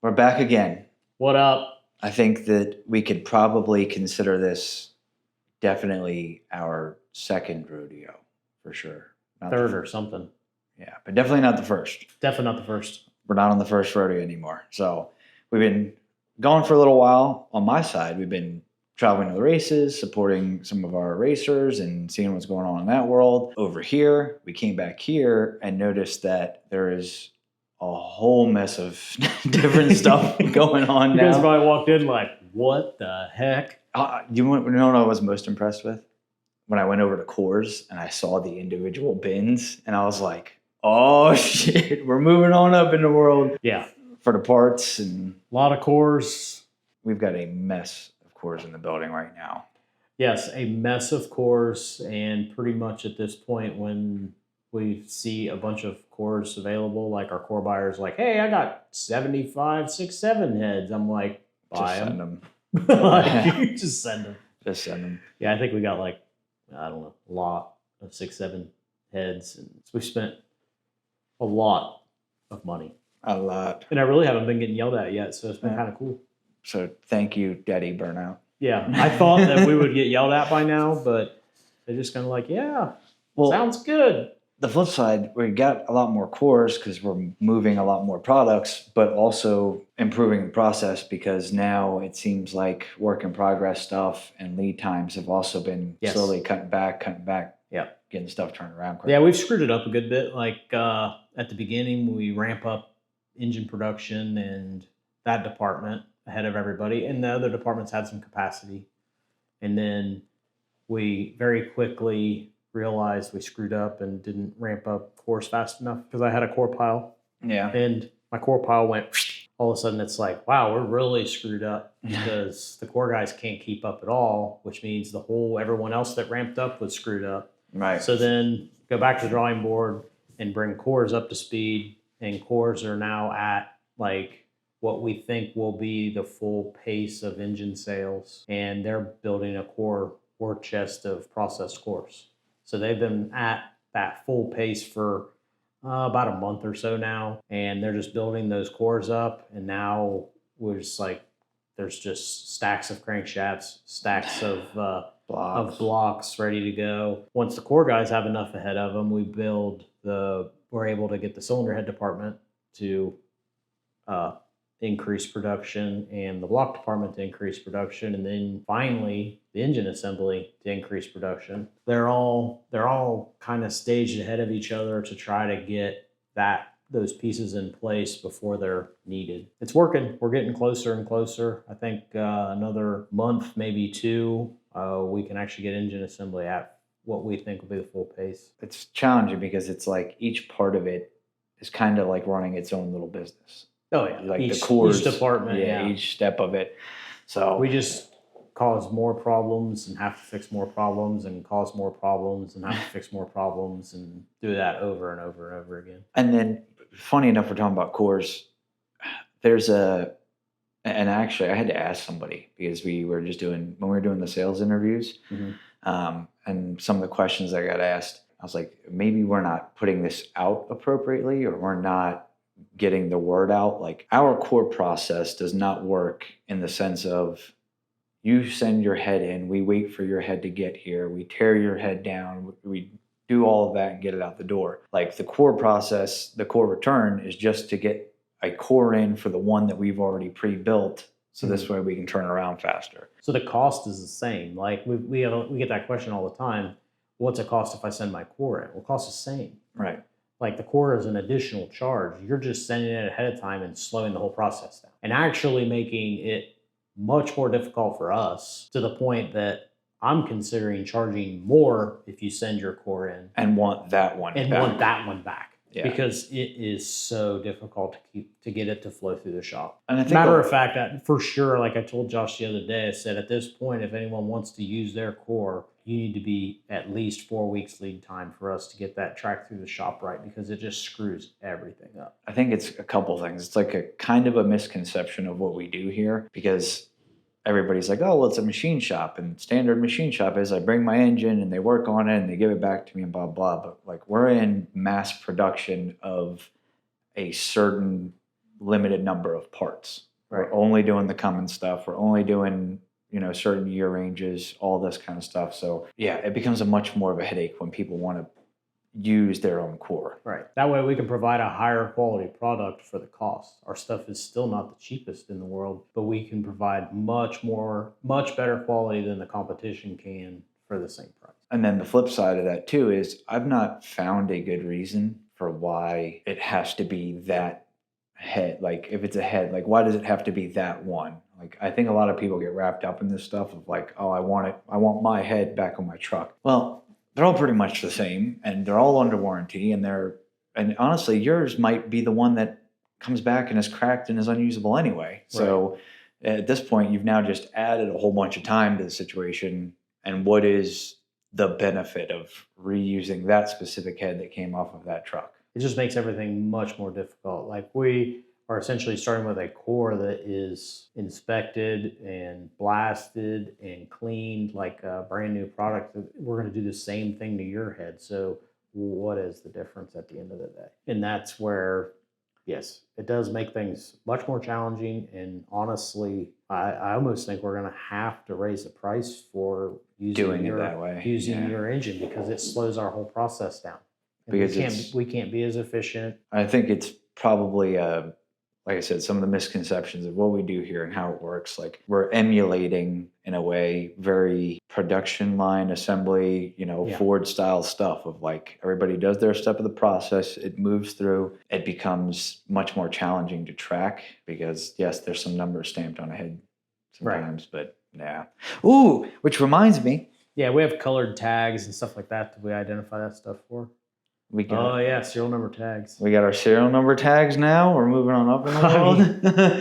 We're back again. What up? I think that we could probably consider this definitely our second rodeo for sure. Not Third or something. Yeah, but definitely not the first. Definitely not the first. We're not on the first rodeo anymore. So we've been going for a little while. On my side, we've been traveling to the races, supporting some of our racers and seeing what's going on in that world. Over here, we came back here and noticed that there is a whole mess of different stuff going on You now. guys probably walked in like, what the heck? You know what I was most impressed with? When I went over to Coors and I saw the individual bins, and I was like, oh shit, we're moving on up in the world. Yeah. For the parts, and A lot of cores. we've got a mess of Coors in the building right now. Yes, a mess of cores. And pretty much at this point, when we see a bunch of cores available, like our core buyer's like, hey, I got 75, 7 heads. I'm like, buy Just send them. them. Like, just send them. Just send them. Yeah, I think we got like, I don't know, a lot of 6, 7 heads. And so we spent a lot of money. A lot. And I really haven't been getting yelled at yet, so it's been kind of cool. So thank you, Daddy Burnout. Yeah, I thought that we would get yelled at by now, but they're just kind of like, yeah, Well, sounds good. the flip side, we got a lot more cores because we're moving a lot more products, but also improving the process because now it seems like work in progress stuff and lead times have also been Yes. slowly cutting back, Yeah. getting stuff turned around quick. Yeah, we've screwed it up a good bit. Like at the beginning, we ramp up engine production and that department ahead of everybody, and the other departments had some capacity. And then we very quickly realized we screwed up and didn't ramp up cores fast enough because I had a core pile, Yeah. and my core pile went. All of a sudden, it's like, wow, we're really screwed up because the core guys can't keep up at all, which means everyone else that ramped up was screwed up. Right. So then go back to the drawing board and bring cores up to speed, and cores are now at like what we think will be the full pace of engine sales, and they're building a core war chest of processed cores. So they've been at that full pace for about a month or so now, and they're just building those cores up, and now we're just like, there's just stacks of crankshafts, stacks of blocks ready to go. Once the core guys have enough ahead of them, we're able to get the cylinder head department to increase production and the block department to increase production, and then finally the engine assembly to increase production. They're all kind of staged ahead of each other to try to get those pieces in place before they're needed. It's working. We're getting closer and closer. I think another month, maybe 2, we can actually get engine assembly at what we think will be the full pace. It's challenging because it's like each part of it is kind of like running its own little business. Oh yeah, Like each the cores, department. Yeah, each step of it. So we just cause more problems and have to fix more problems and cause more problems and have to fix more problems and do that over and over and over again. And then, funny enough, we're talking about cores. And actually, I had to ask somebody because when we were doing the sales interviews, and some of the questions I got asked, I was like, maybe we're not putting this out appropriately, or we're not getting the word out. Like, our core process does not work in the sense of you send your head in, we wait for your head to get here, we tear your head down, we do all of that and get it out the door. Like, the core process, the core return is just to get a core in for the one that we've already pre-built, so this way we can turn around faster. So the cost is the same. Like we get that question all the time. What's it cost if I send my core in? Well, it costs the same. Right. Like, the core is an additional charge. You're just sending it ahead of time and slowing the whole process down, and actually making it much more difficult for us, to the point that I'm considering charging more if you send your core in And want that one back. Yeah. Because it is so difficult to get it to flow through the shop. And I think Matter of fact, that for sure, like I told Josh the other day, I said, at this point, if anyone wants to use their core, you need to be at least 4 weeks lead time for us to get that track through the shop right, because it just screws everything up. I think it's a couple things. It's like a kind of a misconception of what we do here, because everybody's like, oh, well, it's a machine shop, and standard machine shop is I bring my engine and they work on it and they give it back to me and blah, blah. But like, we're in mass production of a certain limited number of parts. Right. We're only doing the common stuff. We're only doing, certain year ranges, all this kind of stuff. So yeah, it becomes a much more of a headache when people want to use their own core. Right. That way we can provide a higher quality product for the cost. Our stuff is still not the cheapest in the world, but we can provide much better quality than the competition can for the same price. And then the flip side of that too is I've not found a good reason for why it has to be that head. Like if it's a head, like why does it have to be that one? Like I think a lot of people get wrapped up in this stuff of like, oh, I want my head back on my truck. Well, they're all pretty much the same and they're all under warranty and honestly yours might be the one that comes back and is cracked and is unusable anyway. So at this point you've now just added a whole bunch of time to the situation. And what is the benefit of reusing that specific head that came off of that truck? It just makes everything much more difficult. Like we are essentially starting with a core that is inspected and blasted and cleaned like a brand new product. We're going to do the same thing to your head. So what is the difference at the end of the day? And that's where, yes, it does make things much more challenging. And honestly, I almost think we're going to have to raise the price for using your engine because it slows our whole process down. And Because we can't be as efficient. I think it's probably, like I said, some of the misconceptions of what we do here and how it works. Like we're emulating, in a way, very production line assembly, Ford style stuff of like everybody does their step of the process. It moves through. It becomes much more challenging to track because, yes, there's some numbers stamped on a head sometimes, but yeah. Ooh, which reminds me. Yeah, we have colored tags and stuff like that. Do we identify that stuff for? Serial number tags. We got our serial number tags now. We're moving on up in the world.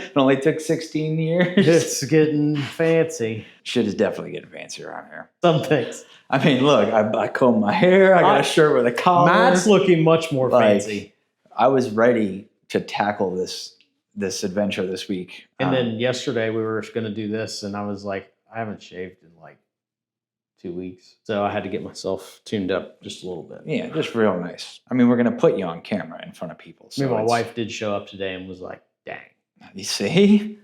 It only took 16 years. It's getting fancy. Shit is definitely getting fancy around here. Some things. I mean, look, I comb my hair. I got a shirt with a collar. Matt's looking much more fancy. I was ready to tackle this adventure this week. And then yesterday we were going to do this, and I was like, I haven't shaved in like 2 weeks. So I had to get myself tuned up just a little bit. Yeah, just real nice. I mean, we're going to put you on camera in front of people. So my wife did show up today and was like, dang. You see?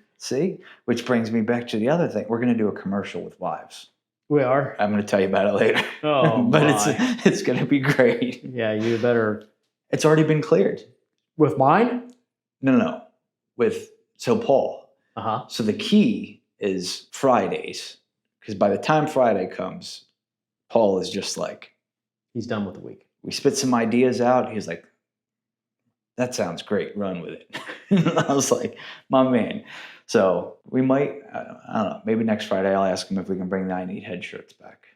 Which brings me back to the other thing. We're going to do a commercial with wives. We are? I'm going to tell you about it later. Oh, but it's going to be great. Yeah, you better. It's already been cleared. With mine? No. So Paul. Uh-huh. So the key is Fridays. Because by the time Friday comes, Paul is just like... He's done with the week. We spit some ideas out. He's like, that sounds great. Run with it. I was like, my man. So we might, I don't know, maybe next Friday I'll ask him if we can bring the I Need Head shirts back.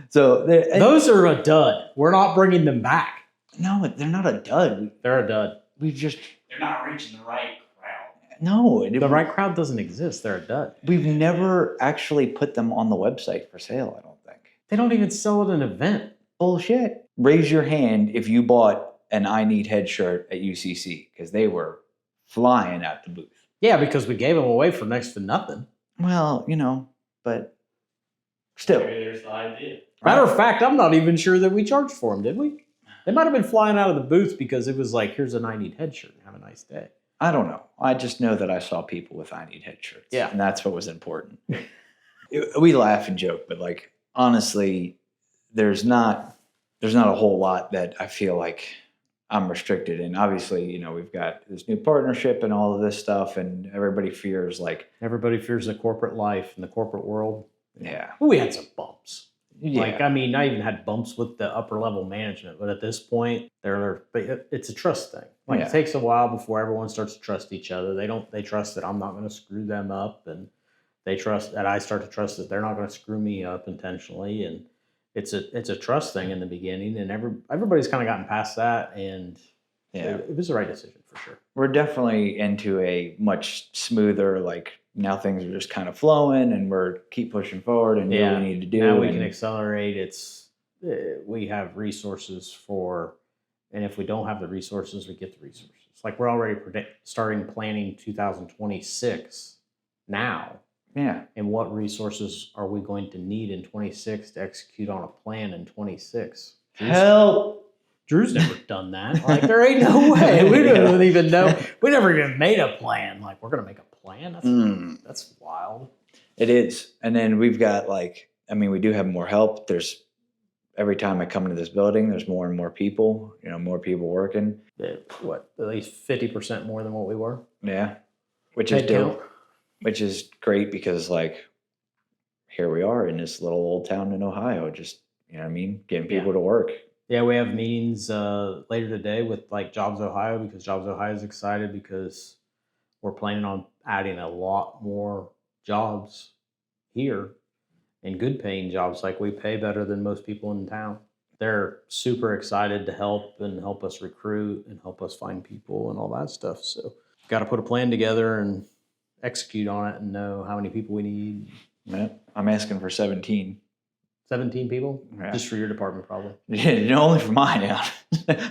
So those are a dud. We're not bringing them back. No, they're not a dud. They're a dud. They're not reaching the right crowd. No. The right crowd doesn't exist. They're a dud. We've never actually put them on the website for sale, I don't think. They don't even sell at an event. Bullshit. Raise your hand if you bought an I Need Head shirt at UCC, because they were flying at the booth. Yeah, because we gave them away for next to nothing. Well, but still. Maybe there's the idea. Matter of fact, I'm not even sure that we charged for them, did we? They might have been flying out of the booth because it was like, here's an I Need Head shirt. Have a nice day. I don't know. I just know that I saw people with I Need Head shirts. Yeah. And that's what was important. We laugh and joke, but like, honestly, there's not a whole lot that I feel like I'm restricted in. Obviously, we've got this new partnership and all of this stuff, and everybody fears the corporate life and the corporate world. Yeah. Well, we had some bumps. Yeah. I even had bumps with the upper level management, but at this point, it's a trust thing. It takes a while before everyone starts to trust each other. They trust that I'm not going to screw them up, and they trust that I start to trust that they're not going to screw me up intentionally. And it's a trust thing in the beginning, and everybody's kind of gotten past that, and it was the right decision for sure. We're definitely into a much smoother, now things are just kind of flowing, and we're keep pushing forward and do what we need to do. Now we can accelerate. We have resources and if we don't have the resources, we get the resources. Like we're already starting planning 2026 now. Yeah. And what resources are we going to need in 26 to execute on a plan in 26? Help! Drew's never done that. Like, there ain't no way. We don't even know. We never even made a plan. Like, we're gonna make a plan. That's wild. It is. And then we've got like, I mean, we do have more help. There's every time I come into this building, there's more and more people, more people working. What, at least 50% more than what we were? Yeah. Which is Head dope. count? Which is great because like here we are in this little old town in Ohio, just getting people to work. Yeah, we have meetings later today with like Jobs Ohio because Jobs Ohio is excited because we're planning on adding a lot more jobs here and good paying jobs. Like, we pay better than most people in town. They're super excited to help us recruit and help us find people and all that stuff. So got to put a plan together and execute on it and know how many people we need. Yeah, I'm asking for 17. 17 people? Yeah. Just for your department, probably. Yeah, only for mine. I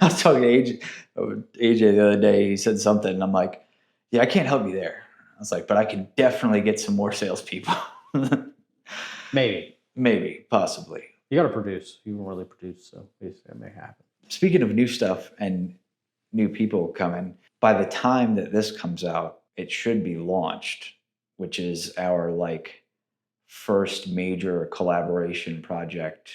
was talking to AJ the other day. He said something, and I'm like, yeah, I can't help you there. I was like, but I can definitely get some more salespeople. Maybe, possibly. You got to produce. You can really produce, so it's going to make it happen. Speaking of new stuff and new people coming, by the time that this comes out, it should be launched, which is our first major collaboration project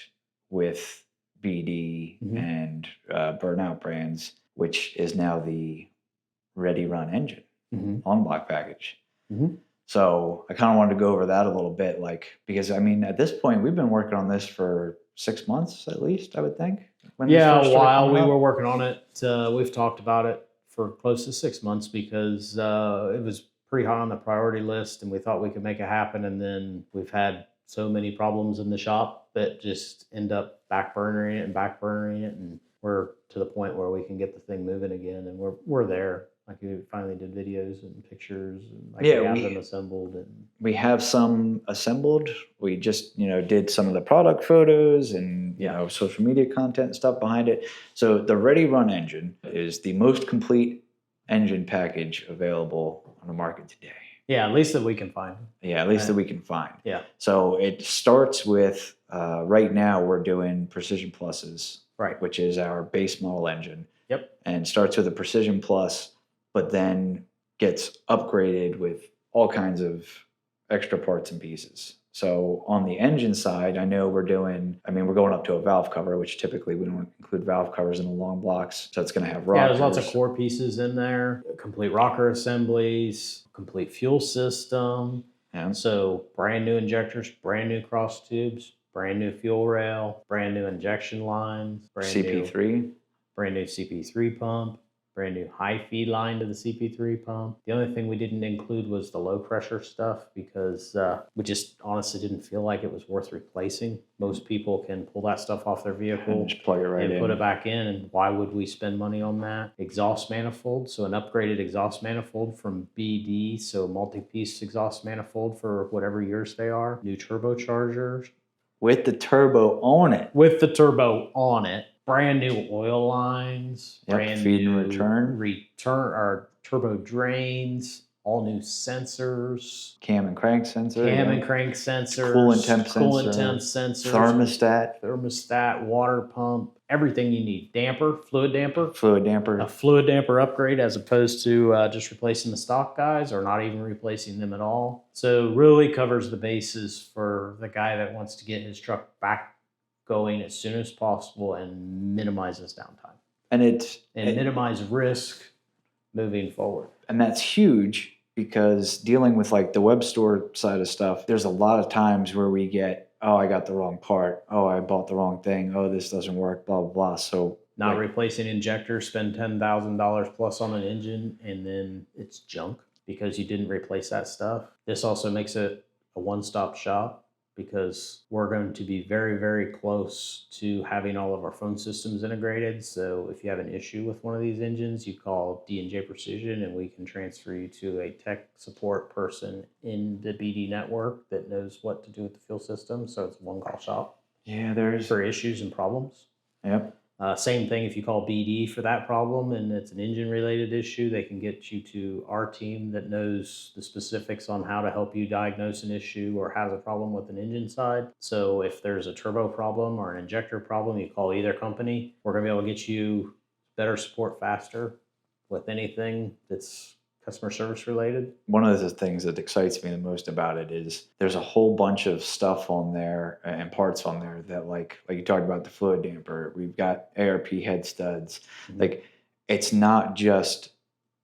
with BD and Burnout Brands, which is now the Ready Run engine on Block Package. So I kind of wanted to go over that a little bit, because I mean, at this point, we've been working on this for 6 months at least, I would think. Yeah, a while we were working on it. We've talked about it for close to 6 months because it was pretty high on the priority list, and we thought we could make it happen. And then we've had so many problems in the shop that just end up backburnering it, and we're to the point where we can get the thing moving again, and we're there. Like, we finally did videos and pictures, and we have them assembled. And we have some assembled. We just did some of the product photos and social media content and stuff behind it. So the Ready Run engine is the most complete engine package available on the market today. Yeah, at least that we can find. Yeah, at least that we can find. Yeah. So it starts with, right now we're doing Precision Pluses, right, which is our base model engine. Yep. And starts with a Precision Plus, but then gets upgraded with all kinds of extra parts and pieces. So on the engine side, I know we're going up to a valve cover, which typically we don't include valve covers in the long blocks. So it's going to have rockers. Yeah, there's lots of core pieces in there, complete rocker assemblies, complete fuel system. Yeah. So brand new injectors, brand new cross tubes, brand new fuel rail, brand new injection lines, brand new CP3 pump, brand new high feed line to the CP3 pump. The only thing we didn't include was the low pressure stuff because we just honestly didn't feel like it was worth replacing. Most people can pull that stuff off their vehicle and just plug it right in and put it back in, and why would we spend money on that? Exhaust manifold, so an upgraded exhaust manifold from BD, so multi-piece exhaust manifold for whatever years they are. New turbochargers. With the turbo on it. Brand new oil lines, brand feed new and return turbo drains, all new sensors, cam and crank sensors, coolant temp sensor, thermostat, water pump, everything you need. Fluid damper, a fluid damper upgrade as opposed to just replacing the stock guys or not even replacing them at all. So really covers the bases for the guy that wants to get his truck back going as soon as possible and minimizes downtime and minimize risk moving forward. And that's huge because dealing with the web store side of stuff, there's a lot of times where we get, oh, I got the wrong part. Oh, I bought the wrong thing. Oh, this doesn't work, blah, blah, blah. So not replacing injectors, spend $10,000 plus on an engine, and then it's junk because you didn't replace that stuff. This also makes it a one-stop shop, because we're going to be very, very close to having all of our phone systems integrated. So if you have an issue with one of these engines, you call D&J Precision and we can transfer you to a tech support person in the BD network that knows what to do with the fuel system. So it's a one-call shop. Yeah, there's for issues and problems. Yep. Same thing if you call BD for that problem and it's an engine related issue, they can get you to our team that knows the specifics on how to help you diagnose an issue or has a problem with an engine side. So if there's a turbo problem or an injector problem, you call either company. We're going to be able to get you better support faster with anything that's customer service related. One of the things that excites me the most about it is there's a whole bunch of stuff on there and parts on there that like you talked about the fluid damper. We've got ARP head studs. Mm-hmm. Like it's not just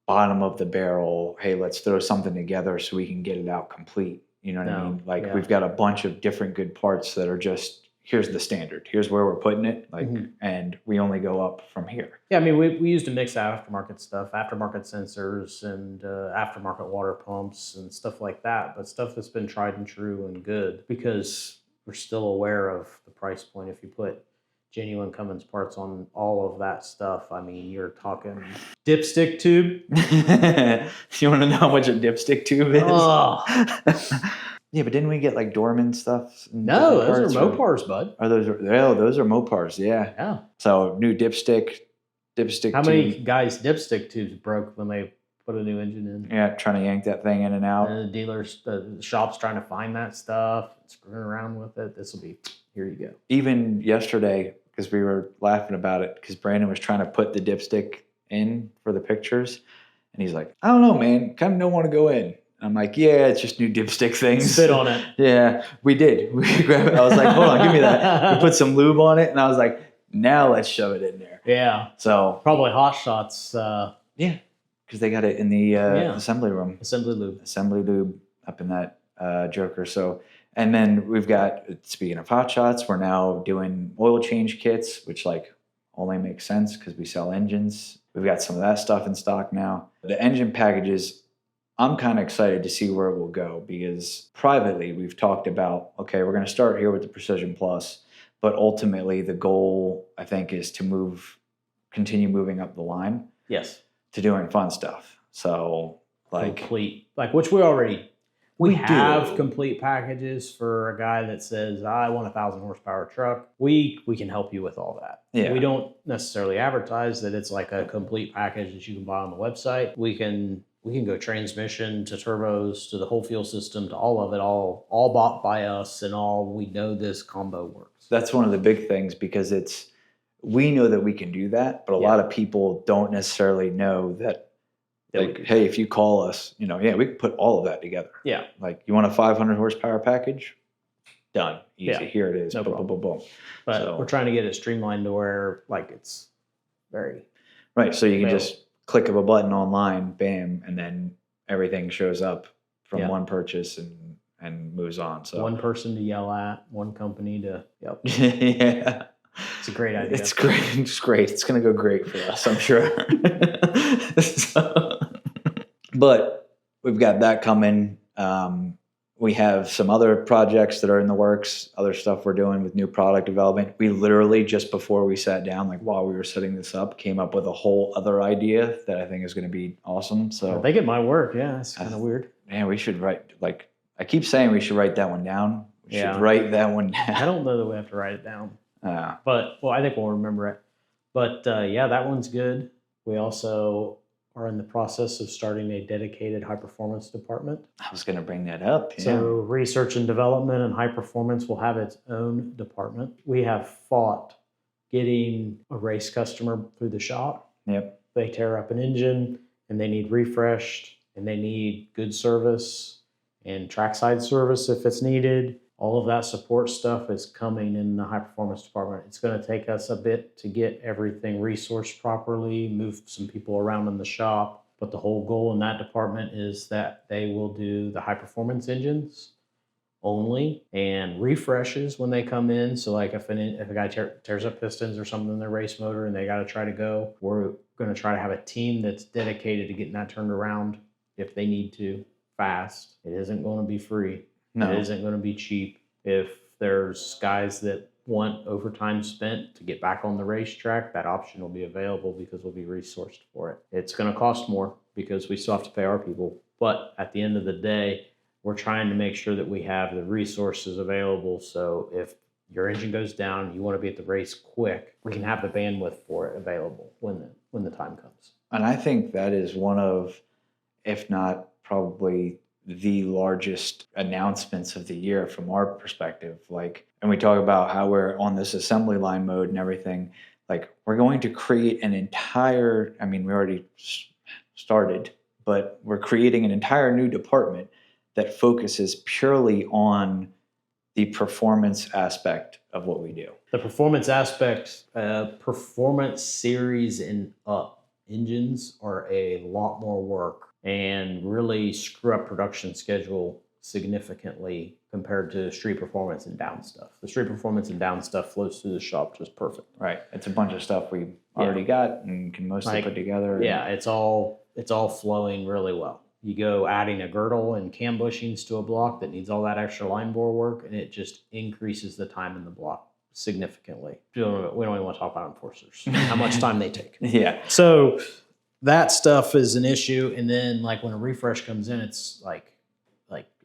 bottom of the barrel. Hey, let's throw something together so we can get it out complete. You know what I mean? Like we've got a bunch of different good parts that are just, here's the standard. Here's where we're putting it. Like, and we only go up from here. Yeah, I mean, we used to mix aftermarket stuff, aftermarket sensors and aftermarket water pumps and stuff like that, but stuff that's been tried and true and good because we're still aware of the price point. If you put genuine Cummins parts on all of that stuff, I mean, you're talking dipstick tube. You want to know how much a dipstick tube is? Oh. Yeah, but didn't we get like Dorman stuff? No, those are Mopars, bud. Are those? Those are Mopars. Yeah. Yeah. So new dipstick. How many guys' dipstick tubes broke when they put a new engine in? Yeah, trying to yank that thing in and out. And the dealers, the shops trying to find that stuff, screwing around with it. This will be, here you go. Even yesterday, because we were laughing about it, because Brandon was trying to put the dipstick in for the pictures, and he's like, I don't know, man, kind of don't want to go in. I'm like, yeah, it's just new dipstick things. Spit on it. Yeah, we did. We grabbed it. I was like, hold on, give me that. We put some lube on it, and I was like, now let's shove it in there. Yeah. So probably Hot Shots. Yeah, because they got it in the assembly room. Assembly lube up in that Joker. So, and then we've got, speaking of Hot Shots, we're now doing oil change kits, which like only makes sense because we sell engines. We've got some of that stuff in stock now. The engine packages, I'm kind of excited to see where it will go because privately we've talked about, okay, we're going to start here with the Precision Plus, but ultimately the goal I think is to continue moving up the line. Yes. To doing fun stuff. So like complete, like which we have complete packages for a guy that says, I want a 1,000 horsepower truck. We can help you with all that. Yeah. We don't necessarily advertise that it's like a complete package that you can buy on the website. We can go transmission to turbos to the whole fuel system to all of it, all bought by us, and all we know this combo works. That's one of the big things because we know that we can do that, but a lot of people don't necessarily know that. Like, hey, if you call us, we can put all of that together. Yeah. Like, you want a 500 horsepower package? Done. Easy. Yeah. Here it is. No boom, boom, boom, boom. But we're trying to get it streamlined to where like it's very right. So you can just click of a button online, bam, and then everything shows up from one purchase and moves on. So one person to yell at, one company to yeah. It's a great idea. It's great. It's great. It's going to go great for us, I'm sure. But we've got that coming. We have some other projects that are in the works, other stuff we're doing with new product development. We literally, just before we sat down, like while we were setting this up, came up with a whole other idea that I think is going to be awesome. So I think it might work. Yeah, it's kind of weird. Man, we should write, like, I keep saying we should write that one down. We should write that one down. I don't know that we have to write it down. But, I think we'll remember it. But, that one's good. We also are in the process of starting a dedicated high performance department. I was going to bring that up. Yeah. So research and development and high performance will have its own department. We have fought getting a race customer through the shop. Yep. They tear up an engine and they need refreshed and they need good service and trackside service if it's needed. All of that support stuff is coming in the high performance department. It's going to take us a bit to get everything resourced properly, move some people around in the shop. But the whole goal in that department is that they will do the high performance engines only and refreshes when they come in. So like if a guy tears up pistons or something in their race motor and they got to try to go, we're going to try to have a team that's dedicated to getting that turned around if they need to fast. It isn't going to be free. No. It isn't going to be cheap. If there's guys that want overtime spent to get back on the racetrack, that option will be available because we'll be resourced for it. It's going to cost more because we still have to pay our people. But at the end of the day, we're trying to make sure that we have the resources available. So if your engine goes down, you want to be at the race quick, we can have the bandwidth for it available when the time comes. And I think that is one of, if not probably the largest announcements of the year from our perspective. Like, and we talk about how we're on this assembly line mode and everything. Like, we're going to create an entire, I mean, we already started, but we're creating an entire new department that focuses purely on the performance aspect of what we do. The performance aspect, performance series and up engines are a lot more work and really screw up production schedule significantly compared to street performance and down stuff. The street performance and down stuff flows through the shop just perfect. Right. It's a bunch of stuff we already got and can mostly put together. Yeah, it's all flowing really well. You go adding a girdle and cam bushings to a block that needs all that extra line bore work, and it just increases the time in the block significantly. We don't even want to talk about enforcers, how much time they take. Yeah. So that stuff is an issue. And then like when a refresh comes in, it's like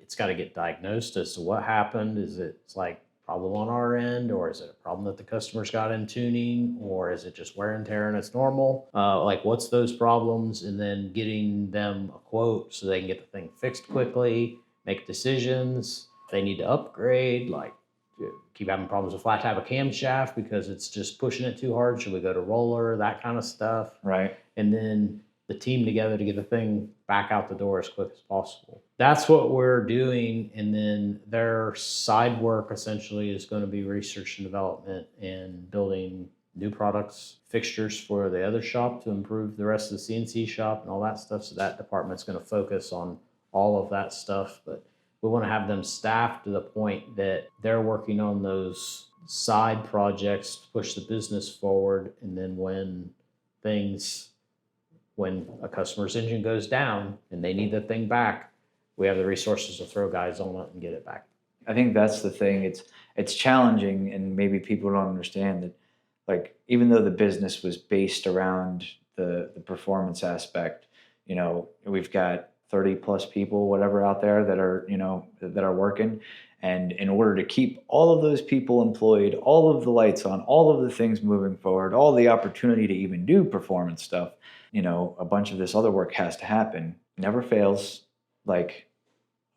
it's got to get diagnosed as to what happened. Is it's like problem on our end, or is it a problem that the customer's got in tuning, or is it just wear and tear and it's normal? Like what's those problems? And then getting them a quote so they can get the thing fixed quickly, make decisions. If they need to upgrade, like keep having problems with flat tab of camshaft because it's just pushing it too hard. Should we go to roller? That kind of stuff. Right. And then the team together to get the thing back out the door as quick as possible. That's what we're doing. And then their side work essentially is going to be research and development and building new products, fixtures for the other shop to improve the rest of the CNC shop and all that stuff. So that department's going to focus on all of that stuff. But we want to have them staffed to the point that they're working on those side projects to push the business forward. And then when a customer's engine goes down and they need the thing back, we have the resources to throw guys on it and get it back. I think that's the thing. It's challenging, and maybe people don't understand that, like, even though the business was based around the performance aspect, you know, we've got 30 plus people, whatever, out there that are, you know, that are working. And in order to keep all of those people employed, all of the lights on, all of the things moving forward, all the opportunity to even do performance stuff, you know, a bunch of this other work has to happen. Never fails. Like,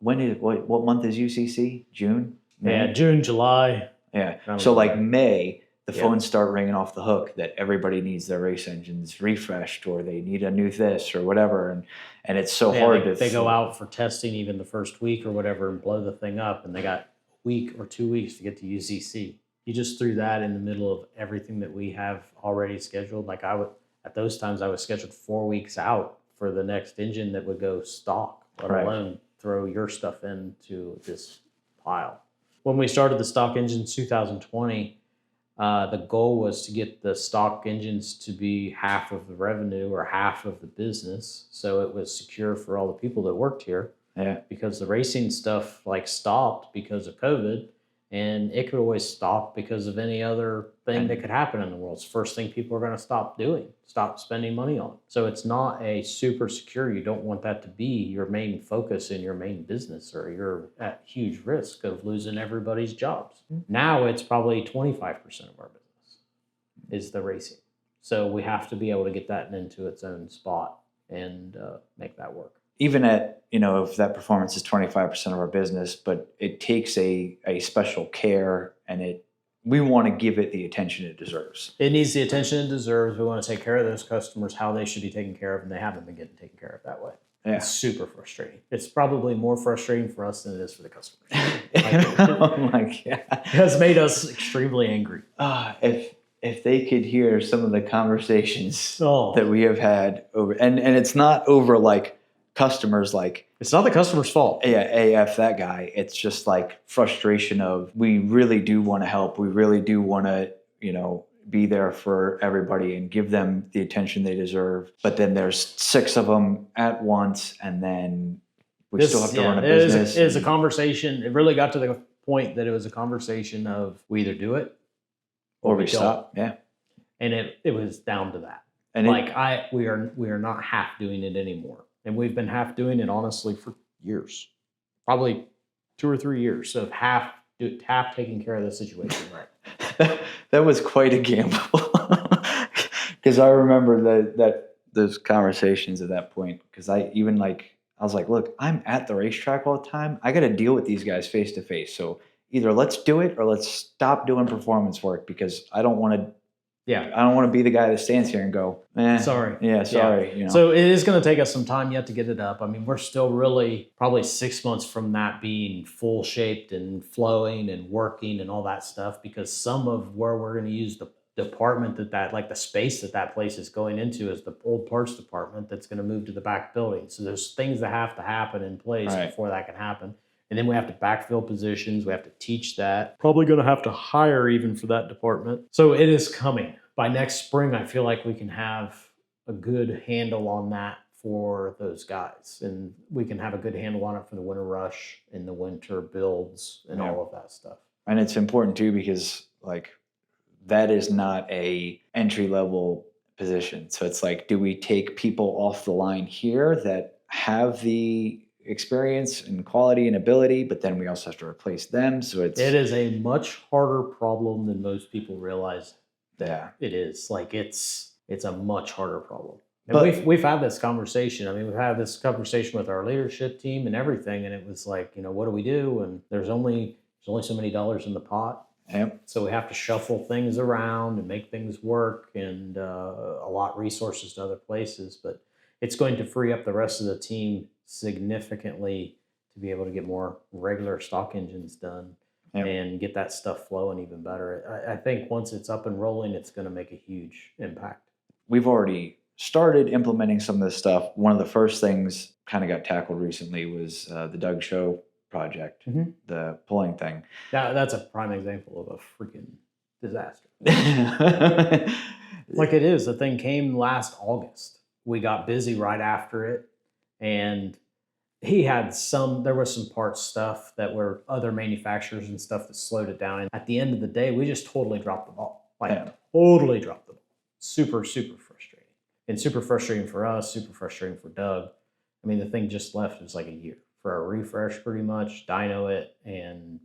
what month is UCC? June? May? Yeah, June, July. Yeah. Around So like there. May, the Yeah. phones start ringing off the hook that everybody needs their race engines refreshed, or they need a new this or whatever. And it's so hard to. They go out for testing even the first week or whatever and blow the thing up, and they got a week or 2 weeks to get to UCC. You just threw that in the middle of everything that we have already scheduled. Like at those times I was scheduled 4 weeks out for the next engine that would go stock, let Right. alone throw your stuff into this pile. When we started the stock engines 2020, the goal was to get the stock engines to be half of the revenue or half of the business. So it was secure for all the people that worked here, Yeah. because the racing stuff like stopped because of COVID, and it could always stop because of any other thing that could happen in the world. It's the first thing people are going to stop doing, stop spending money on. So it's not a super secure. You don't want that to be your main focus in your main business, or you're at huge risk of losing everybody's jobs. Now it's probably 25% of our business is the racing. So we have to be able to get that into its own spot and make that work. Even at, you know, if that performance is 25% of our business, but it takes a special care, and we want to give it the attention it deserves. It needs the attention it deserves. We want to take care of those customers how they should be taken care of, and they haven't been getting taken care of that way. Yeah. It's super frustrating. It's probably more frustrating for us than it is for the customers. Oh my God. It has made us extremely angry. If they could hear some of the conversations Oh, that we have had over, and it's not over like customers like, it's not the customer's fault. yeah, AF that guy. It's just like frustration of, we really do want to help. We really do want to, you know, be there for everybody and give them the attention they deserve. But then there's 6 of them at once, and then we still have to run a business. It is a conversation. It really got to the point that it was a conversation of we either do it or we don't. stop. Yeah. And it was down to that. And We are not half doing it anymore. And we've been half doing it honestly for years, probably 2 or 3 years of half Taft taking care of the situation right. That was quite a gamble. Because I remember that those conversations at that point. Because I was like, look, I'm at the racetrack all the time. I got to deal with these guys face to face. So either let's do it or let's stop doing performance work because I don't want to. Yeah. I don't want to be the guy that stands here and go, sorry. Yeah, sorry. Yeah. You know. So it is going to take us some time yet to get it up. I mean, we're still really probably 6 months from that being full shaped and flowing and working and all that stuff, because some of where we're going to use the department like the space that place is going into is the old parts department that's going to move to the back building. So there's things that have to happen in place before that can happen. And then we have to backfill positions. We have to teach that. Probably going to have to hire even for that department. So it is coming. By next spring, I feel like we can have a good handle on that for those guys. And we can have a good handle on it for the winter rush and the winter builds and all of that stuff. And it's important too because like that is not a entry level position. So it's like, do we take people off the line here that have the experience and quality and ability, but then we also have to replace them. So it is a much harder problem than most people realize. Yeah, it is. Like it's a much harder problem. And we've had this conversation. I mean, we've had this conversation with our leadership team and everything, and it was like, what do we do? And there's only so many dollars in the pot. Yep. So we have to shuffle things around and make things work and allot resources to other places. But it's going to free up the rest of the team significantly to be able to get more regular stock engines done and get that stuff flowing even better. I think once it's up and rolling, it's going to make a huge impact. We've already started implementing some of this stuff. One of the first things kind of got tackled recently was the Doug Show project, the pulling thing. That's a prime example of a freaking disaster. Like it is. The thing came last August. We got busy right after it, and there was some parts stuff that were other manufacturers and stuff that slowed it down. And at the end of the day, we just totally dropped the ball. Totally dropped the ball. Super, super frustrating. And super frustrating for us, super frustrating for Doug. I mean, the thing just left was like a year for a refresh pretty much, dyno it, and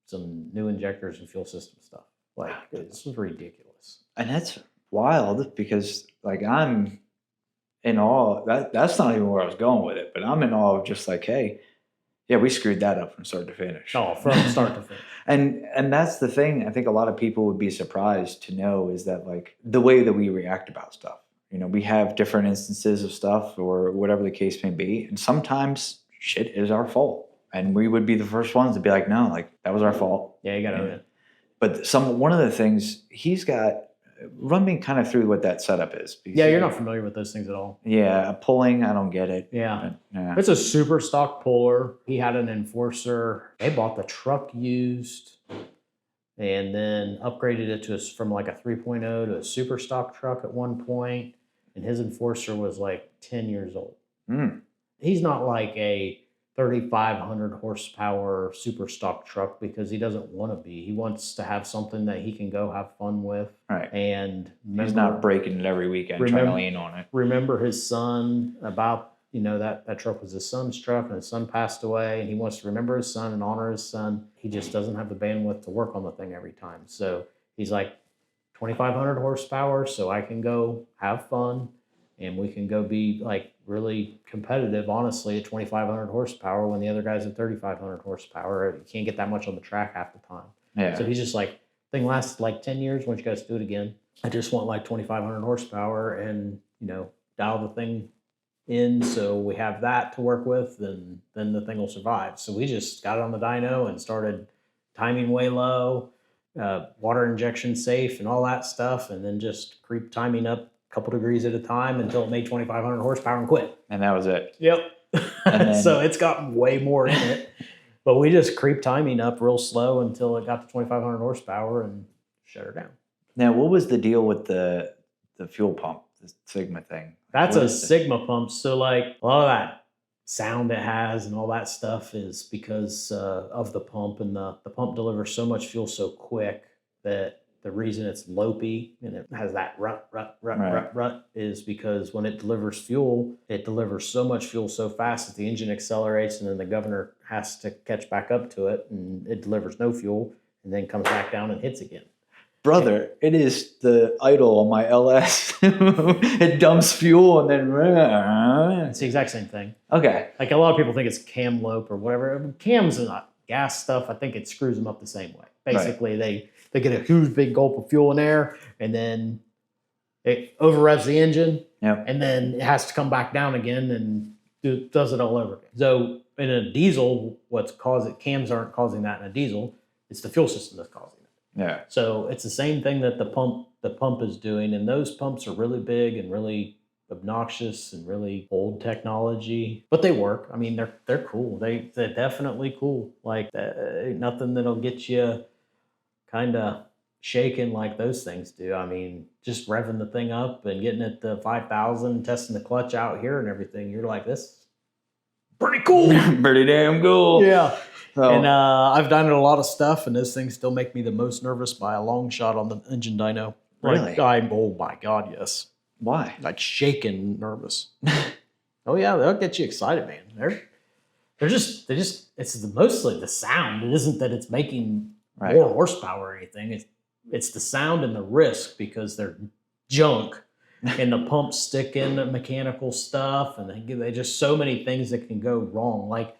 some new injectors and fuel system stuff. Like, this was ridiculous. And that's wild because, like, I'm in awe. That's not even where I was going with it, but I'm in awe of just like, hey, yeah, we screwed that up from start to finish. Oh, from start to finish. And that's the thing. I think a lot of people would be surprised to know is that, like, the way that we react about stuff. We have different instances of stuff or whatever the case may be, and sometimes shit is our fault, and we would be the first ones to be like, no, like that was our fault. Yeah, you got to own it. But one of the things he's got. Run me kind of through what that setup is. Yeah, you're not familiar with those things at all. Yeah, pulling, I don't get it. Yeah. It's a super stock puller. He had an Enforcer. They bought the truck used and then upgraded it from like a 3.0 to a super stock truck at one point. And his Enforcer was like 10 years old. He's not like a 3,500 horsepower super stock truck because he doesn't want to be. He wants to have something that he can go have fun with. Right. And he's not breaking it every weekend trying to lean on it. Remember his son that truck was his son's truck and his son passed away and he wants to remember his son and honor his son. He just doesn't have the bandwidth to work on the thing every time. So he's like 2,500 horsepower so I can go have fun and we can go be like really competitive, honestly, at 2,500 horsepower when the other guy's at 3,500 horsepower. You can't get that much on the track half the time. Yeah. So he's just like, thing lasted like 10 years. Why don't you guys do it again? I just want like 2,500 horsepower and, dial the thing in so we have that to work with, and then the thing will survive. So we just got it on the dyno and started timing way low, water injection safe and all that stuff, and then just creep timing up a couple degrees at a time until it made 2,500 horsepower and quit. And that was it. Yep. So it's got way more in it, but we just creep timing up real slow until it got to 2,500 horsepower and shut her down. Now, what was the deal with the fuel pump, the Sigma thing? That's a Sigma pump. So like a lot of that sound it has and all that stuff is because of the pump, and the pump delivers so much fuel so quick that the reason it's lopey and it has that rut is because when it delivers fuel, it delivers so much fuel so fast that the engine accelerates, and then the governor has to catch back up to it, and it delivers no fuel, and then comes back down and hits again. Brother, it is the idle on my LS. It dumps fuel and then. It's the exact same thing. Okay. Like a lot of people think it's cam lope or whatever. Cams are not gas stuff. I think it screws them up the same way. Basically, they get a huge big gulp of fuel in there, and then it over-revs the engine, Yep. and then it has to come back down again and does it all over again. So in a diesel, cams aren't causing that in a diesel. It's the fuel system that's causing it. Yeah. So it's the same thing that the pump is doing, and those pumps are really big and really obnoxious and really old technology, but they work. I mean, they're cool. They're definitely cool. Like nothing that'll get you kind of shaking like those things do. I mean, just revving the thing up and getting it to 5,000, testing the clutch out here and everything. You're like, this is pretty cool. Pretty damn cool. Yeah. So, And I've done a lot of stuff, and those things still make me the most nervous by a long shot on the engine dyno. Really? Oh my God, yes. why? Like shaking nervous. Oh yeah, they'll get you excited, man. It's mostly the sound. It isn't that it's making Right. more horsepower or anything. It's the sound and the risk, because they're junk. And the pumps stick in the mechanical stuff, and they just so many things that can go wrong. Like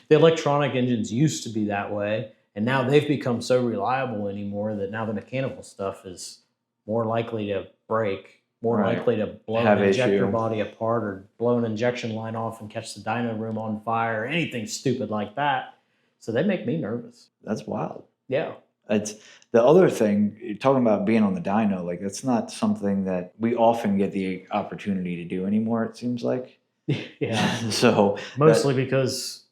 the electronic engines used to be that way, and now they've become so reliable anymore that now the mechanical stuff is more likely to break, more Right. likely to blow Have an injector issue. body apart or blow an injection line off and catch the dyno room on fire, anything stupid like that. So they make me nervous. That's wild. Yeah. It's the other thing, you're talking about being on the dyno, like that's not something that we often get the opportunity to do anymore, it seems like. Yeah. So Mostly because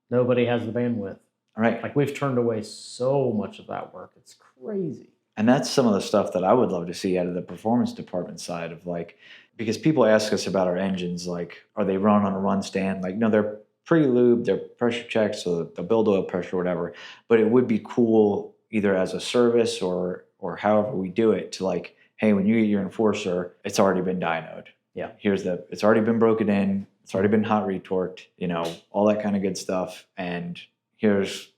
nobody has the bandwidth. right. Like we've turned away so much of that work. It's crazy. And that's some of the stuff that I would love to see out of the performance department side of like, because people ask us about our engines, like, are they run on a run stand? Like, no, they're pre-lubed, they're pressure checked, so they'll build oil pressure or whatever. But it would be cool either as a service or however we do it to like, hey, when you get your Enforcer, it's already been dynoed. Yeah. It's already been broken in, it's already been hot retorqued, all that kind of good stuff. And here's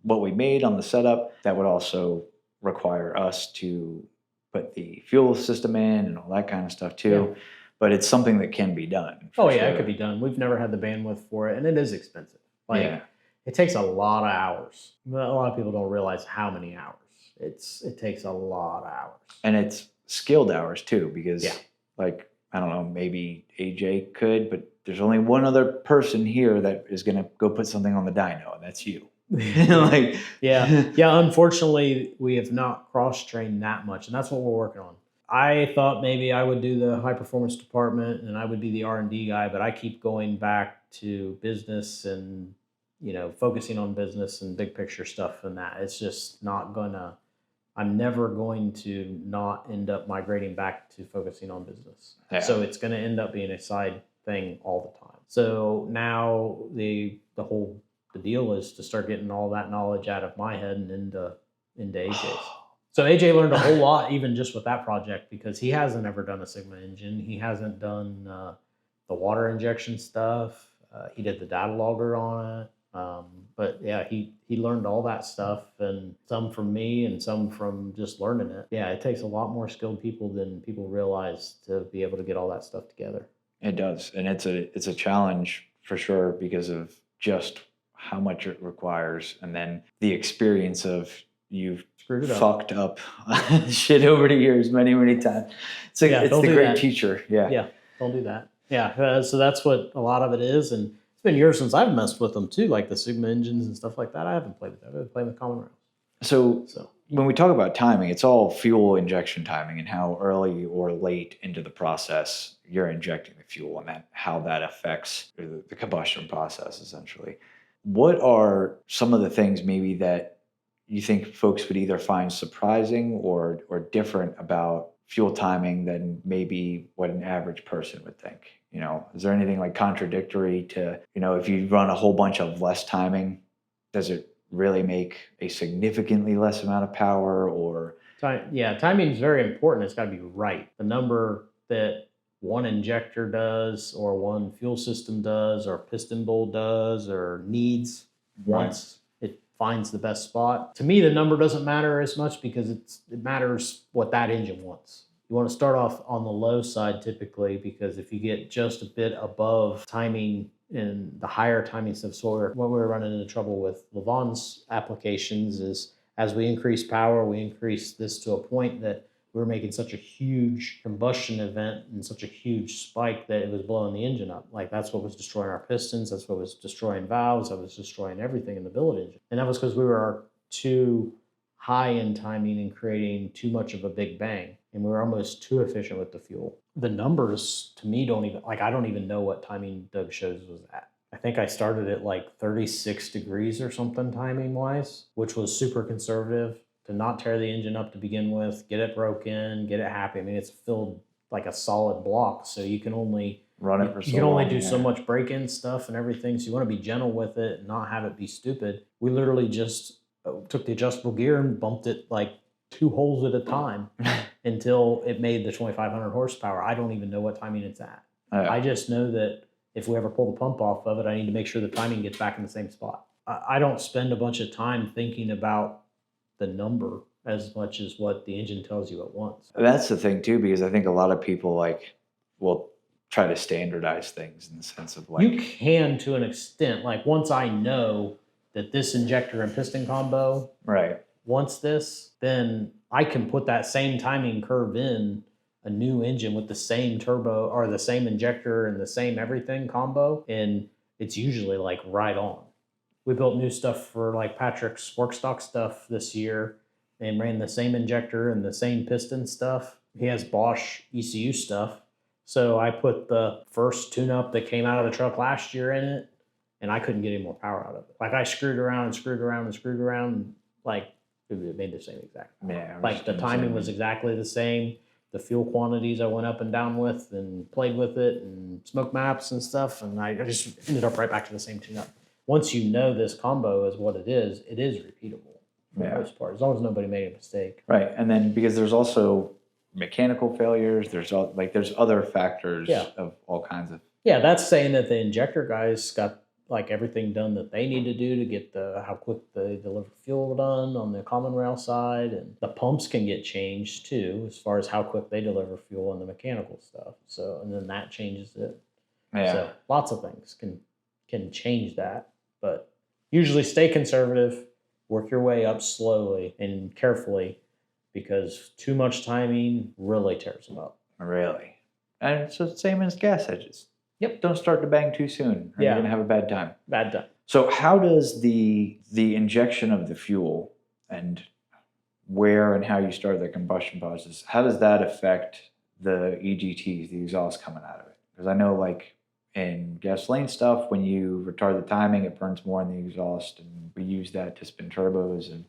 what we made on the setup that would also require us to put the fuel system in and all that kind of stuff too. Yeah. But it's something that can be done. Oh for yeah, it sure. could be done. We've never had the bandwidth for it, and it is expensive. Like Yeah. it takes a lot of hours. A lot of people don't realize how many hours. It takes a lot of hours. And it's skilled hours too, because Yeah. like, I don't know, maybe AJ could, but there's only one other person here that is going to go put something on the dyno, and that's you. Like, Yeah. Unfortunately, we have not cross-trained that much, and that's what we're working on. I thought maybe I would do the high performance department and I would be the R&D guy, but I keep going back to business and focusing on business and big picture stuff and that. It's just not gonna. I'm never going to not end up migrating back to focusing on business. Yeah. So it's going to end up being a side thing all the time. So now the deal is to start getting all that knowledge out of my head and into AJ's. So AJ learned a whole lot even just with that project, because he hasn't ever done a Sigma engine. He hasn't done the water injection stuff. He did the data logger on it. But yeah, he learned all that stuff, and some from me and some from just learning it. Yeah, it takes a lot more skilled people than people realize to be able to get all that stuff together. it does. And it's a challenge for sure because of just how much it requires. And then the experience of you've Screwed it up. fucked up shit over the years many, many times. It's like, Yeah, it's don't the do great that. teacher. Yeah. Yeah, don't do that. Yeah, so that's what a lot of it is, and it's been years since I've messed with them too, like the Sigma engines and stuff like that. I haven't played with that. I've been playing with common rails. So So when we talk about timing, it's all fuel injection timing and how early or late into the process you're injecting the fuel and how that affects the combustion process, essentially. What are some of the things maybe that you think folks would either find surprising or different about fuel timing than maybe what an average person would think? Is there anything like contradictory to, if you run a whole bunch of less timing, does it really make a significantly less amount of power? Or timing is very important. It's got to be right. The number that one injector does or one fuel system does or piston bowl does or needs once it finds the best spot. To me, the number doesn't matter as much because it matters what that engine wants. You want to start off on the low side typically, because if you get just a bit above timing in the higher timing stuff, so what we're running into trouble with Lavon's applications is as we increase power, we increase this to a point that we were making such a huge combustion event and such a huge spike that it was blowing the engine up. Like that's what was destroying our pistons. That's what was destroying valves. That was destroying everything in the billet engine. And that was because we were too high in timing and creating too much of a big bang. And we were almost too efficient with the fuel. The numbers to me I don't even know what timing Doug shows was at. I think I started at like 36 degrees or something timing wise, which was super conservative to not tear the engine up to begin with, get it broken, get it happy. I mean, it's filled like a solid block, so you can only Run it for so you can only long, do yeah. so much break-in stuff and everything. So you want to be gentle with it and not have it be stupid. We literally just took the adjustable gear and bumped it like 2 holes at a time until it made the 2,500 horsepower. I don't even know what timing it's at. I just know that if we ever pull the pump off of it, I need to make sure the timing gets back in the same spot. I don't spend a bunch of time thinking about the number as much as what the engine tells you at once. That's the thing too, because I think a lot of people like will try to standardize things in the sense of like You can to an extent. Like once I know that this injector and piston combo right. wants this, then I can put that same timing curve in a new engine with the same turbo or the same injector and the same everything combo, and it's usually like right on. We built new stuff for like Patrick's work stock stuff this year and ran the same injector and the same piston stuff. He has Bosch ECU stuff. So I put the first tune-up that came out of the truck last year in it, and I couldn't get any more power out of it. Like I screwed around and screwed around and screwed around, and like it made the same exact power. Yeah. Like the timing was exactly the same. The fuel quantities I went up and down with and played with it and smoke maps and stuff, and I just ended up right back to the same tune-up. Once you know this combo is what it is repeatable for the most part, as long as nobody made a mistake. Right. And then because there's also mechanical failures, there's other factors of all kinds of. Yeah, that's saying that the injector guys got like everything done that they need to do to get how quick they deliver fuel done on the common rail side, and the pumps can get changed too as far as how quick they deliver fuel and the mechanical stuff. So, and then that changes it. Yeah. So lots of things can change that, but usually stay conservative, work your way up slowly and carefully, because too much timing really tears them up. Really. And it's the same as gas edges. Yep. Don't start to bang too soon, or you're gonna have a bad time. Bad time. So how does the injection of the fuel and where and how you start the combustion process, how does that affect the EGTs, the exhaust coming out of it? Because I know like in gasoline stuff, when you retard the timing, it burns more in the exhaust, and we use that to spin turbos and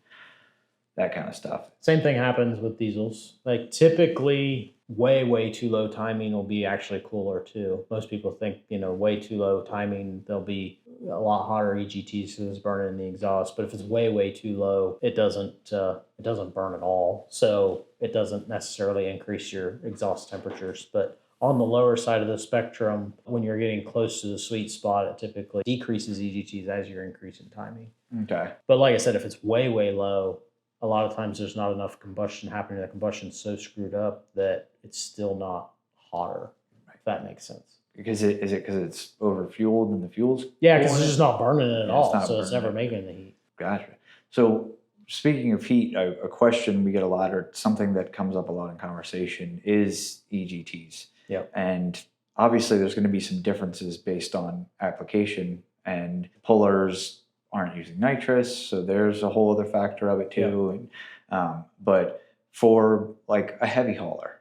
that kind of stuff. Same thing happens with diesels. Like typically way too low timing will be actually cooler too. Most people think, way too low timing, there'll be a lot hotter EGTs because it's burning in the exhaust. But if it's way too low, it doesn't burn at all. So it doesn't necessarily increase your exhaust temperatures. But on the lower side of the spectrum, when you're getting close to the sweet spot, it typically decreases EGTs as you're increasing timing. Okay. But like I said, if it's way low, a lot of times there's not enough combustion happening. The combustion's so screwed up that it's still not hotter, if that makes sense. Because is it because it's overfueled and the fuel's Yeah, because it's just not burning it at all, not so it's burning never it. making the heat. Gotcha. So speaking of heat, a question we get a lot, or something that comes up a lot in conversation, is EGTs. Yep. And obviously there's going to be some differences based on application, and pullers aren't using nitrous, so there's a whole other factor of it too. And but for like a heavy hauler,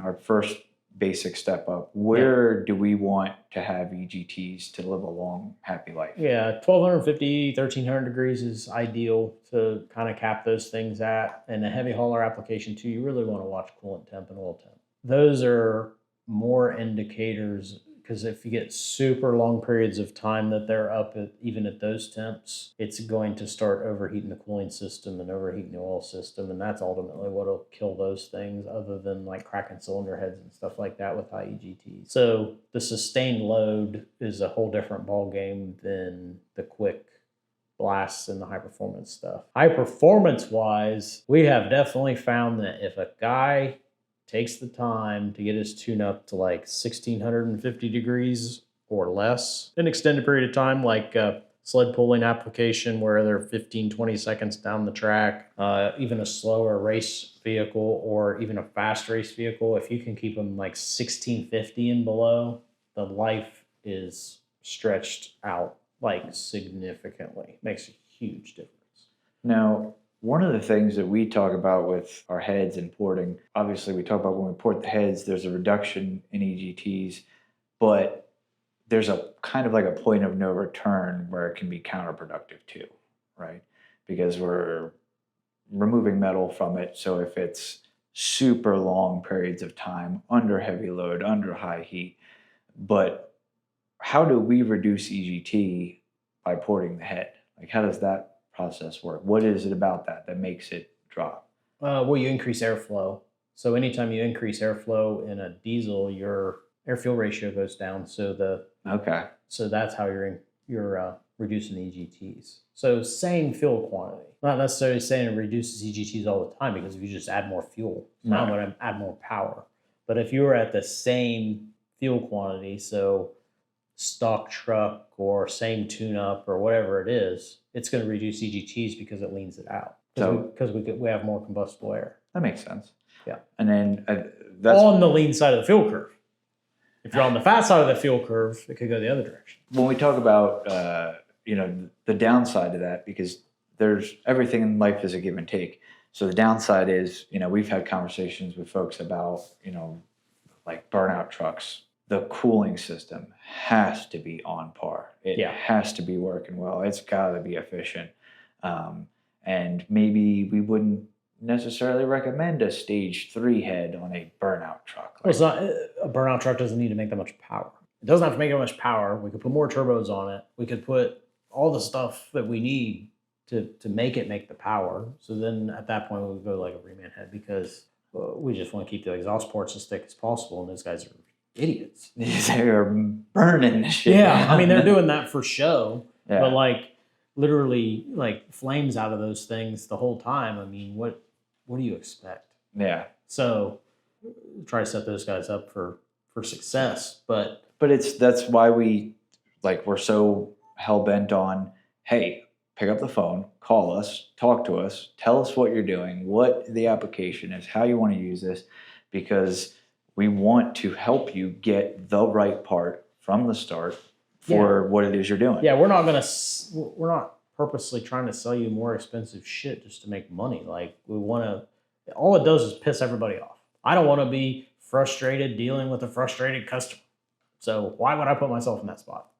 our first basic step up, where do we want to have EGTs to live a long, happy life? Yeah, 1250, 1300 degrees is ideal to kind of cap those things at. And a heavy hauler application too, you really want to watch coolant temp and oil temp. Those are more indicators because if you get super long periods of time that they're up at, even at those temps, it's going to start overheating the cooling system and overheating the oil system, and that's ultimately what'll kill those things, other than like cracking cylinder heads and stuff like that with high EGTs. So the sustained load is a whole different ball game than the quick blasts and the high performance stuff. High performance wise, we have definitely found that if a guy takes the time to get his tune up to like 1650 degrees or less, an extended period of time, like a sled pulling application where they're 15, 20 seconds down the track, even a slower race vehicle or even a fast race vehicle, if you can keep them like 1650 and below, the life is stretched out like significantly. Makes a huge difference. Now, one of the things that we talk about with our heads and porting, obviously we talk about when we port the heads, there's a reduction in EGTs, but there's a kind of like a point of no return where it can be counterproductive too, right? Because we're removing metal from it. So if it's super long periods of time, under heavy load, under high heat, but how do we reduce EGT by porting the head? Like, how does that process work? What is it about that makes it drop? Well, you increase airflow. So anytime you increase airflow in a diesel, your air fuel ratio goes down. So that's how you're reducing EGTs. So same fuel quantity. Not necessarily saying it reduces EGTs all the time, because if you just add more fuel, now I'm going to add more power. But if you were at the same fuel quantity, so stock truck or same tune-up or whatever it is, it's going to reduce EGTs because it leans it out. Because we have more combustible air. That makes sense. Yeah. And then that's on the lean side of the fuel curve. If you're on the fat side of the fuel curve, it could go the other direction. when we talk about the downside of that, because there's everything in life is a give and take. So the downside is, we've had conversations with folks about, like burnout trucks. The cooling system has to be on par. It has to be working well. It's got to be efficient. And maybe we wouldn't necessarily recommend a stage 3 head on a burnout truck. Well, it's not, a burnout truck doesn't need to make that much power. It doesn't have to make that much power. We could put more turbos on it. We could put all the stuff that we need to make it make the power. So then at that point, we would go like a reman head, because we just want to keep the exhaust ports as thick as possible. And those guys are idiots. They're burning the shit. Yeah, I mean, they're doing that for show, Yeah. but like literally like flames out of those things the whole time. I mean, what do you expect? Yeah. So try to set those guys up for success. But that's why we're so hell bent on, hey, pick up the phone, call us, talk to us, tell us what you're doing, what the application is, how you want to use this, because we want to help you get the right part from the start for what it is you're doing. Yeah, we're not purposely trying to sell you more expensive shit just to make money. Like, we want to, all it does is piss everybody off. I don't want to be frustrated dealing with a frustrated customer. So why would I put myself in that spot?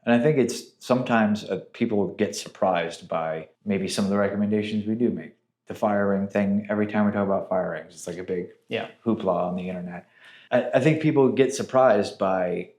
And I think it's sometimes people get surprised by maybe some of the recommendations we do make. The fire ring thing, every time we talk about fire rings, it's like a big hoopla on the internet. I think people get surprised by,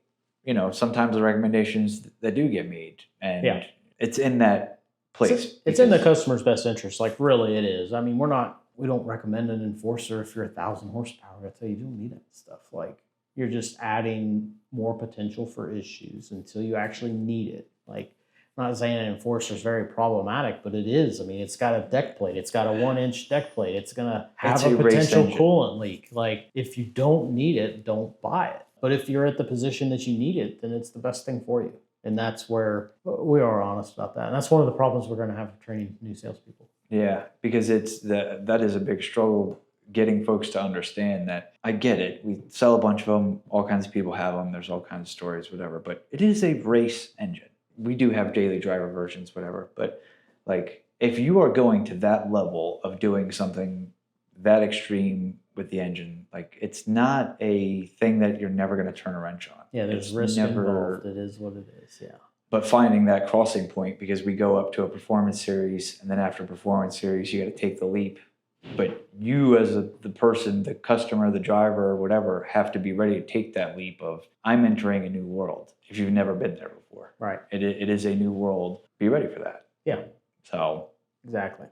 sometimes the recommendations that do get made. And it's in that place. It's in the customer's best interest. Like, really it is. I mean, we don't recommend an enforcer if you're 1,000 horsepower. I tell you, you don't need that stuff. Like, you're just adding more potential for issues until you actually need it. Like, I'm not saying an enforcer is very problematic, but it is. I mean, it's got a deck plate. It's got a 1-inch deck plate. It's going to have a potential coolant leak. Like, if you don't need it, don't buy it. But if you're at the position that you need it, then it's the best thing for you. And that's where we are honest about that. And that's one of the problems we're going to have training new salespeople. Yeah, because that is a big struggle, getting folks to understand that. I get it. We sell a bunch of them. All kinds of people have them. There's all kinds of stories, whatever. But it is a race engine. We do have daily driver versions, whatever. But like, if you are going to that level of doing something that extreme with the engine, like, it's not a thing that you're never going to turn a wrench on. Yeah, there's risk involved. It is what it is. Yeah. But finding that crossing point, because we go up to a performance series, and then after performance series, you got to take the leap But you as the person, the customer, the driver, or whatever, have to be ready to take that leap of, I'm entering a new world if you've never been there before. Right. It is a new world. Be ready for that. Yeah. So Exactly.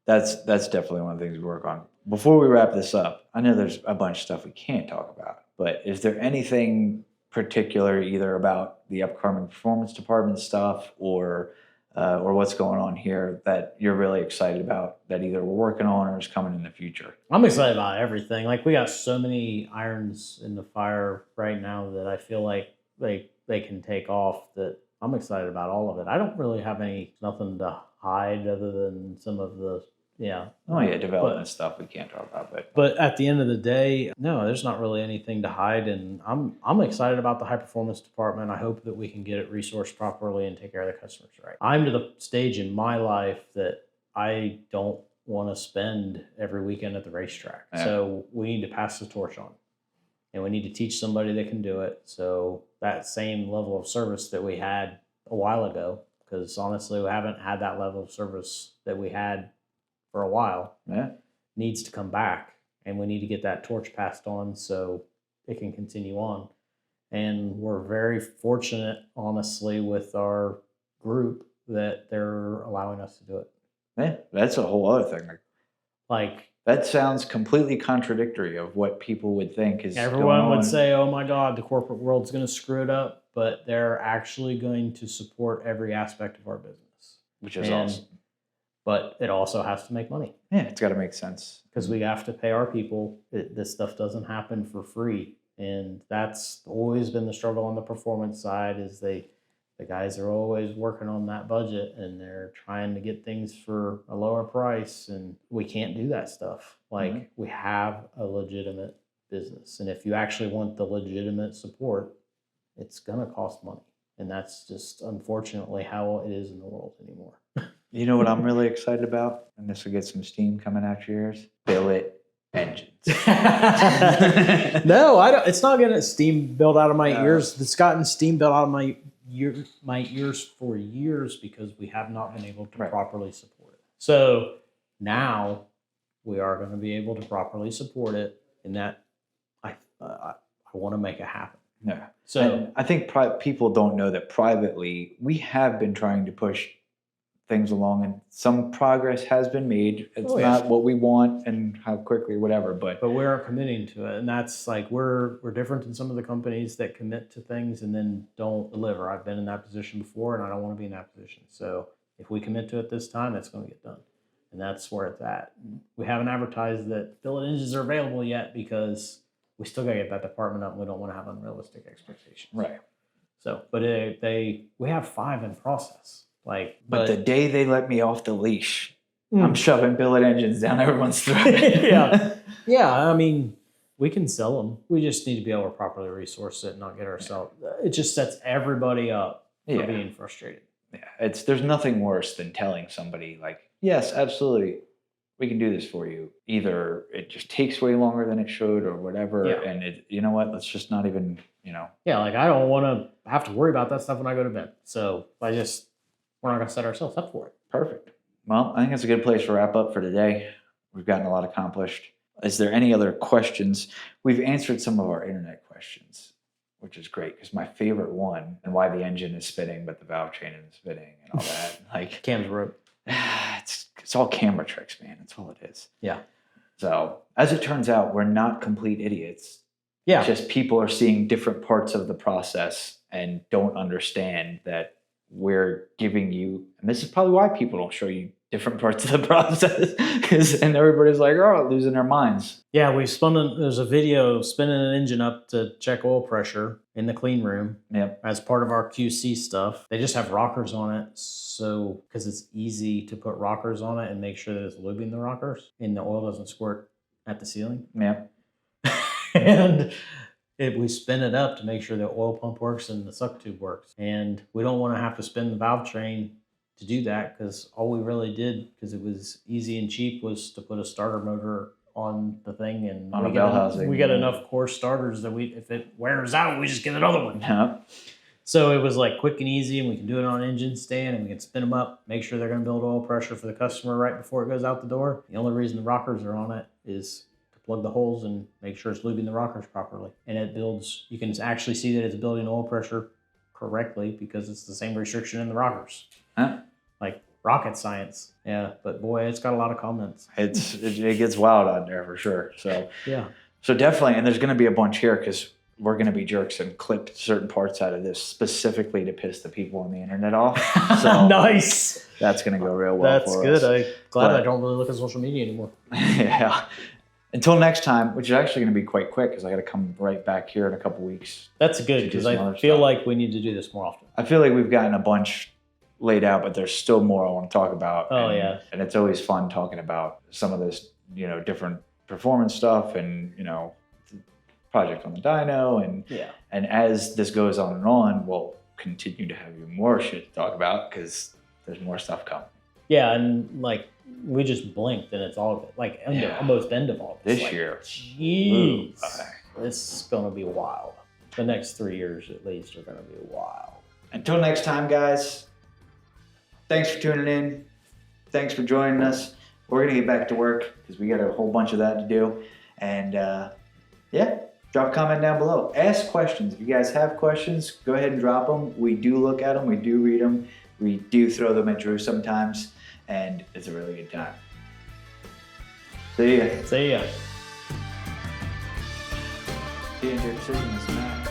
that's definitely one of the things we work on. Before we wrap this up, I know there's a bunch of stuff we can't talk about, but is there anything particular either about the upcoming performance department stuff or what's going on here that you're really excited about that either we're working on or is coming in the future? I'm excited about everything. Like we got so many irons in the fire right now that I feel like they can take off, that I'm excited about all of it. I don't really have nothing to hide other than some of the Development stuff we can't talk about, but at the end of the day, no, there's not really anything to hide, and I'm excited about the high performance department. I hope that we can get it resourced properly and take care of the customers right. I'm to the stage in my life that I don't want to spend every weekend at the racetrack. Yeah. So we need to pass the torch on, and we need to teach somebody that can do it. So that same level of service that we had a while ago, because honestly, we haven't had that level of service that we had for a while, needs to come back, and we need to get that torch passed on so it can continue on. And we're very fortunate, honestly, with our group that they're allowing us to do it. Yeah, that's a whole other thing. Like that sounds completely contradictory of what people would think is everyone going would on. say, oh my God, the corporate world's going to screw it up, but they're actually going to support every aspect of our business. Which is awesome. But it also has to make money. Yeah, it's got to make sense. Because we have to pay our people. This stuff doesn't happen for free. And that's always been the struggle on the performance side, is the guys are always working on that budget and they're trying to get things for a lower price. And we can't do that stuff. Like we have a legitimate business. And if you actually want the legitimate support, it's going to cost money. And that's just unfortunately how it is in the world anymore. You know what I'm really excited about? And this will get some steam coming out your ears? Billet engines. No, I don't. It's not getting steam built out of my ears. It's gotten steam built out of my ears for years because we have not been able to properly support it. So now we are going to be able to properly support it, and that I want to make it happen. Yeah. So and I think people don't know that privately we have been trying to push things along, and some progress has been made. It's not what we want and how quickly, whatever, but we're committing to it, and that's like we're different than some of the companies that commit to things and then don't deliver. I've been in that position before, and I don't want to be in that position. So if we commit to it this time, it's going to get done, and that's where it's at. We haven't advertised that billet engines are available yet because we still got to get that department up, and we don't want to have unrealistic expectations. Right. So, but we have 5 in process. But the day they let me off the leash, I'm shoving billet engines down everyone's throat. Yeah. I mean, we can sell them. We just need to be able to properly resource it and not get ourselves. It just sets everybody up for being frustrated. Yeah, there's nothing worse than telling somebody like, yes, absolutely, we can do this for you. Either it just takes way longer than it should, or whatever, and you know what? Let's just not even, Yeah, like I don't want to have to worry about that stuff when I go to bed. So we're not going to set ourselves up for it. Perfect. Well, I think that's a good place to wrap up for today. We've gotten a lot accomplished. Is there any other questions? We've answered some of our internet questions, which is great, because my favorite one, and why the engine is spinning but the valve chain isn't spinning and all that. Like Cam's rope. It's all camera tricks, man. That's all it is. Yeah. So as it turns out, we're not complete idiots. Yeah. It's just people are seeing different parts of the process and don't understand that we're giving you, and this is probably why people don't show you different parts of the process, and everybody's like, oh, losing their minds. Yeah, there's a video of spinning an engine up to check oil pressure in the clean room. Yep. As part of our QC stuff. They just have rockers on it, so because it's easy to put rockers on it and make sure that it's lubing the rockers and the oil doesn't squirt at the ceiling. Yep. And we spin it up to make sure the oil pump works and the suck tube works. And we don't want to have to spin the valve train to do that, because all we really did, because it was easy and cheap, was to put a starter motor on the thing, and on a bell housing. We got enough core starters that if it wears out, we just get another one. Yep. So it was like quick and easy, and we can do it on an engine stand, and we can spin them up, make sure they're going to build oil pressure for the customer right before it goes out the door. The only reason the rockers are on it is to plug the holes and make sure it's lubing the rockers properly. And it builds, you can actually see that it's building oil pressure correctly because it's the same restriction in the rockers. Huh? Like rocket science. Yeah, but boy, it's got a lot of comments. It gets wild out there for sure. Yeah. So definitely, and there's going to be a bunch here because we're going to be jerks and clip certain parts out of this specifically to piss the people on the internet off. So Nice. that's going to go real well That's for good. us. I'm glad But- I don't really look at social media anymore. Yeah. Until next time, which is actually going to be quite quick because I got to come right back here in a couple weeks. That's good To do because some I other feel stuff. like we need to do this more often. I feel like we've gotten a bunch laid out, but there's still more I want to talk about. Oh, and, yeah. And it's always fun talking about some of this, different performance stuff and, project on the dyno. Yeah. And as this goes on, we'll continue to have you more shit to talk about because there's more stuff coming. Yeah, and like we just blinked and it's all like Yeah. almost end of August. This Like, year. Jeez. Ooh, This is gonna be wild. The next 3 years at least are gonna be wild. Until next time, guys, thanks for tuning in. Thanks for joining us. We're going to get back to work because we got a whole bunch of that to do. And drop a comment down below. Ask questions. If you guys have questions, go ahead and drop them. We do look at them. We do read them. We do throw them at Drew sometimes. And it's a really good time. See ya. See ya. See you in your decision. It's Matt.